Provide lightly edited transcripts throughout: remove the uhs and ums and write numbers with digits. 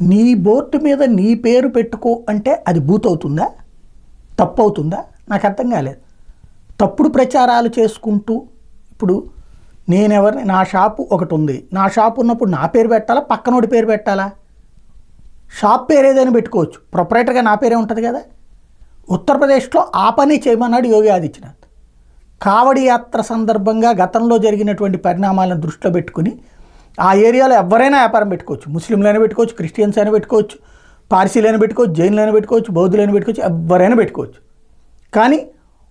నీ బోర్డు మీద నీ పేరు పెట్టుకో అంటే అది బూత్ అవుతుందా, తప్పు అవుతుందా? నాకు అర్థం కాలేదు. తప్పుడు ప్రచారాలు చేసుకుంటూ ఇప్పుడు నేనెవరిని, నా షాపు ఒకటి ఉంది, నా షాపు ఉన్నప్పుడు నా పేరు పెట్టాలా, పక్కనోడి పేరు పెట్టాలా? షాప్ పేరు ఏదైనా పెట్టుకోవచ్చు, ప్రొపరేటర్గా నా పేరే ఉంటుంది కదా. ఉత్తరప్రదేశ్లో ఆ పని చేయమన్నాడు యోగి ఆదిత్యనాథ్. కావడి యాత్ర సందర్భంగా గతంలో జరిగినటువంటి పరిణామాలను దృష్టిలో పెట్టుకుని ఆ ఏరియాలో ఎవరైనా వ్యాపారం పెట్టుకోవచ్చు. ముస్లింలైనా పెట్టుకోవచ్చు, క్రిస్టియన్స్ అయినా పెట్టుకోవచ్చు, పార్సీలైనా పెట్టుకోవచ్చు, జైన్లైనా పెట్టుకోవచ్చు, బౌద్ధులైనా పెట్టుకోవచ్చు, ఎవరైనా పెట్టుకోవచ్చు. కానీ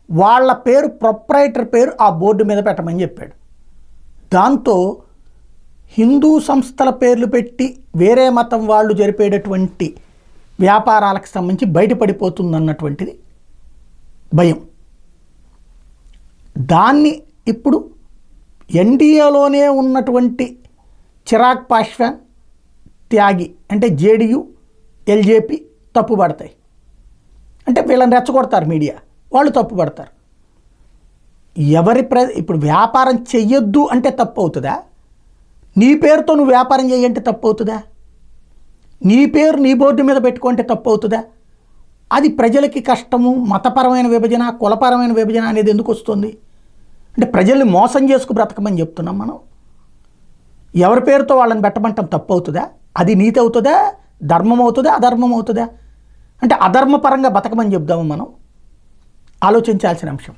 వాళ్ళ పేరు, ప్రొపరైటర్ పేరు ఆ బోర్డు మీద పెట్టమని చెప్పాడు. దాంతో హిందూ సంస్థల పేర్లు పెట్టి వేరే మతం వాళ్ళు జరిపేటటువంటి వ్యాపారాలకు సంబంధించి బయటపడిపోతుందన్నటువంటిది భయం. దాన్ని ఇప్పుడు ఎన్డీఏలోనే ఉన్నటువంటి చిరాగ్ పాస్వాన్, త్యాగి అంటే జేడీయూ, ఎల్జేపీ తప్పుపడతాయి. అంటే వీళ్ళని రెచ్చగొడతారు మీడియా, వాళ్ళు తప్పుపడతారు. ఇప్పుడు వ్యాపారం చెయ్యొద్దు అంటే తప్పు అవుతుందా? నీ పేరుతో నువ్వు వ్యాపారం చేయంటే తప్పు అవుతుందా? నీ పేరు నీ బోర్డు మీద పెట్టుకుంటే తప్పు అవుతుందా? అది ప్రజలకి కష్టము, మతపరమైన విభజన, కులపరమైన విభజన అనేది ఎందుకు వస్తుంది? అంటే ప్రజల్ని మోసం చేసుకు బ్రతకమని చెప్తున్నాం మనం. ఎవరి పేరుతో వాళ్ళని పెట్టమంటాం తప్పు అవుతుందా? అది నీతి అవుతుందా, ధర్మం అవుతుందా, అధర్మం అవుతుందా? అంటే అధర్మపరంగా బతకమని చెప్దాము మనం. ఆలోచించాల్సిన అంశం.